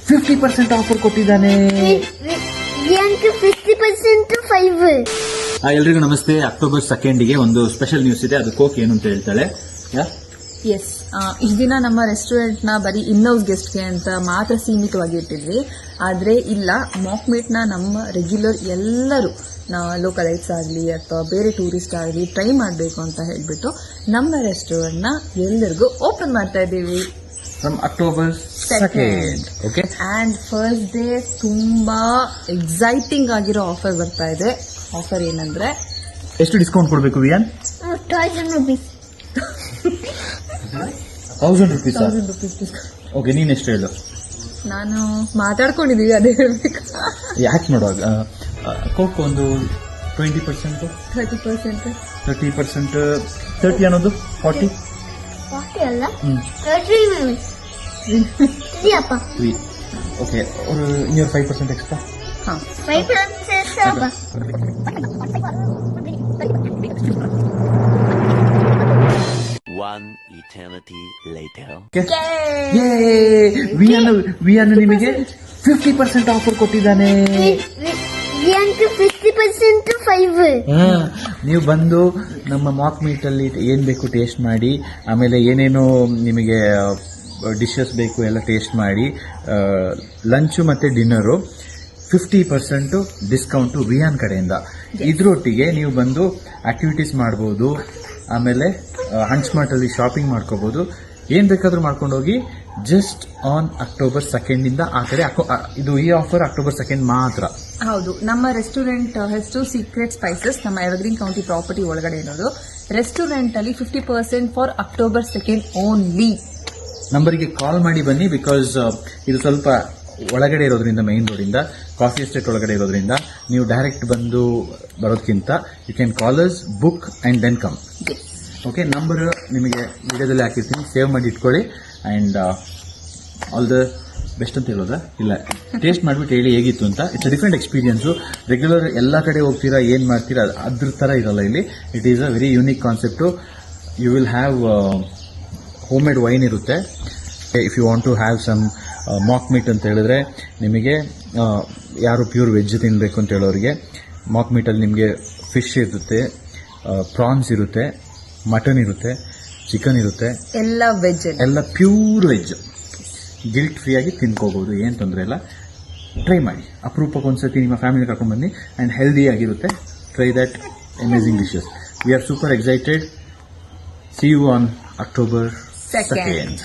50% offer ಕೊಟ್ಟಿದ್ದಾನೆ. ವಿಯಾನ್ಗೆ 50% 5. ಎಲ್ರಿಗೂ ನಮಸ್ತೆ. ಅಕ್ಟೋಬರ್ 2ಗೆ ಒಂದು ಸ್ಪೆಷಲ್ ನ್ಯೂಸ್ ಇದೆ. ಅದು ಕೋಕ್ ಏನು ಅಂತ ಹೇಳ್ತಾಳೆ. ಎಸ್, ಇಷ್ಟು ದಿನ ನಮ್ಮ ರೆಸ್ಟೋರೆಂಟ್ ನ ಬರೀ ಇನ್ಹೌಸ್ ಗೆಸ್ಟ್ಗೆ ಅಂತ ಮಾತ್ರ ಸೀಮಿತವಾಗಿ ಇಟ್ಟಿದ್ವಿ. ಆದ್ರೆ ಇಲ್ಲ, ಮಾಕ್ ಮೀಟ್ ನ ನಮ್ಮ ರೆಗ್ಯುಲರ್ ಎಲ್ಲರೂ ಲೋಕಲೈಟ್ಸ್ ಆಗಲಿ ಅಥವಾ ಬೇರೆ ಟೂರಿಸ್ಟ್ ಆಗಲಿ ಟ್ರೈ ಮಾಡಬೇಕು ಅಂತ ಹೇಳ್ಬಿಟ್ಟು ನಮ್ಮ ರೆಸ್ಟೋರೆಂಟ್ ನ ಎಲ್ಲರಿಗೂ ಓಪನ್ ಮಾಡ್ತಾ ಇದ್ದೀವಿ from October 2nd. Okay, and first day ತುಂಬಾ ಎಕ್ಸೈಟಿಂಗ್ ಆಗಿರೋ ಆಫರ್ ಬರ್ತಾ ಇದೆ. ಆಫರ್ ಏನಂದ್ರೆ, ಎಷ್ಟು ಡಿಸ್ಕೌಂಟ್ ಕೊಡಬೇಕು ವಿಯಾನ್? 1000 rupees. 1000 rupees. 1000 rupees. ಓಕೆ, ನೀನ್ ಎಷ್ಟು ಹೇಳು? ನಾನು ಮಾತಾಡ್ಕೊಂಡಿದೀವಿ, ಅದೇ ಹೇಳ್ಬೇಕು. ಯಾಕೆ ನೋಡುವಾಗ ಕೋಕ್ ಒಂದು 20%, 30%. 30% ಅನ್ನೋದು 40 ಅಲ್ಲ, 30 ಅಪ್ಪ. 3. ಓಕೆ, ஒரு இன்னொரு 5% ಎಕ್ಸ್ಟ್ರಾ. 5% extra ಅಪ್ಪ. One eternity later. ವಿಯಾನ್ ನಿಮಗೆ 50% ಆಫರ್ ಕೊಟ್ಟಿದ್ದಾನೆ. ವಿಯಾನ್ಗೆ 50% 5. ನೀವು ಬಂದು ನಮ್ಮ ಮಾಕ್ ಮೀಟ್ ಅಲ್ಲಿ ಏನ್ ಬೇಕು ಟೇಸ್ಟ್ ಮಾಡಿ, ಆಮೇಲೆ ಏನೇನು ನಿಮಗೆ ಡಿಶಸ್ ಬೇಕು ಎಲ್ಲ ಟೇಸ್ಟ್ ಮಾಡಿ, ಲಂಚ್ ಮತ್ತೆ ಡಿನ್ನರು 50% ಡಿಸ್ಕೌಂಟು ವಿಯಾನ್ ಕಡೆಯಿಂದ. ಇದ್ರೊಟ್ಟಿಗೆ ನೀವು ಬಂದು ಆಕ್ಟಿವಿಟೀಸ್ ಮಾಡ್ಬೋದು, ಆಮೇಲೆ ಹಂಚ್ ಮಾರ್ಟ್ ಅಲ್ಲಿ ಶಾಪಿಂಗ್ ಮಾಡ್ಕೋಬಹುದು, ಏನ್ ಬೇಕಾದ್ರೂ ಮಾಡ್ಕೊಂಡು ಹೋಗಿ. ಜಸ್ಟ್ ಆನ್ ಅಕ್ಟೋಬರ್ 2 ಇಂದ ಆ ಕಡೆ ಇದು ಈ ಆಫರ್ ಅಕ್ಟೋಬರ್ 2 ಮಾತ್ರ. ಹೌದು, ನಮ್ಮ ರೆಸ್ಟೋರೆಂಟ್ ಹೆಸರು ಸೀಕ್ರೆಟ್ ಸ್ಪೈಸಸ್, ನಮ್ಮ ಎವರ್ಗ್ರೀನ್ ಕೌಂಟಿ ಪ್ರಾಪರ್ಟಿ ಒಳಗಡೆ ಇರೋದು. ರೆಸ್ಟೋರೆಂಟ್ ಅಲ್ಲಿ 50% ಫಾರ್ ಅಕ್ಟೋಬರ್ 2 ಓನ್ಲಿ. ನಂಬರಿಗೆ ಕಾಲ್ ಮಾಡಿ ಬನ್ನಿ, ಬಿಕಾಸ್ ಇದು ಸ್ವಲ್ಪ ಒಳಗಡೆ ಇರೋದ್ರಿಂದ, ಮೈನ್ ರೋಡ್ ಇಂದ, ಕಾಫಿ ಎಸ್ಟೇಟ್ ಒಳಗಡೆ ಇರೋದ್ರಿಂದ ನೀವು ಡೈರೆಕ್ಟ್ ಬಂದು ಬರೋದಕ್ಕಿಂತ you can call us, book and then come. Okay, number ನಿಮಗೆ ವಿಡಿಯೋದಲ್ಲಿ ಹಾಕಿರ್ತೀನಿ, ಸೇವ್ ಮಾಡಿ ಇಟ್ಕೊಳ್ಳಿ. ಅಂಡ್ ಆಲ್ ದ ಬೆಸ್ಟ್ ಅಂತ ಹೇಳೋದಾ? ಇಲ್ಲ, ಟೇಸ್ಟ್ ಮಾಡಿಬಿಟ್ಟು ಹೇಳಿ ಹೇಗಿತ್ತು ಅಂತ. It's a different experience. Regular ಎಲ್ಲ ಕಡೆ ಹೋಗ್ತೀರಾ, ಏನು ಮಾಡ್ತೀರಾ ಅದ್ರ ಥರ ಇರಲ್ಲ ಇಲ್ಲಿ. It is a very unique concept. You will have homemade wine ಇರುತ್ತೆ. If you want to have some mock meat ಅಂತ ಹೇಳಿದ್ರೆ, ನಿಮಗೆ ಯಾರು ಪ್ಯೂರ್ ವೆಜ್ ತಿನ್ನಬೇಕು ಅಂತ ಹೇಳೋರಿಗೆ ಮಾಕ್ ಮೀಟಲ್ಲಿ ನಿಮಗೆ ಫಿಶ್ ಇರುತ್ತೆ, ಪ್ರಾನ್ಸ್ ಇರುತ್ತೆ, ಮಟನ್ ಇರುತ್ತೆ, ಚಿಕನ್ ಇರುತ್ತೆ, ಎಲ್ಲ ವೆಜ್, ಎಲ್ಲ ಪ್ಯೂರ್ ವೆಜ್. ಗಿಲ್ಟ್ ಫ್ರೀ ಆಗಿ ತಿನ್ಕೋಬಹುದು, ಏನು ತೊಂದರೆ ಇಲ್ಲ. ಟ್ರೈ ಮಾಡಿ, ಅಪರೂಪಕ್ಕೆ ಒಂದ್ಸತಿ ನಿಮ್ಮ ಫ್ಯಾಮಿಲಿ ಕರ್ಕೊಂಡು ಬನ್ನಿ. ಆ್ಯಂಡ್ ಹೆಲ್ದಿ ಆಗಿರುತ್ತೆ. Try that amazing dishes. We are super excited. See you on October 2nd.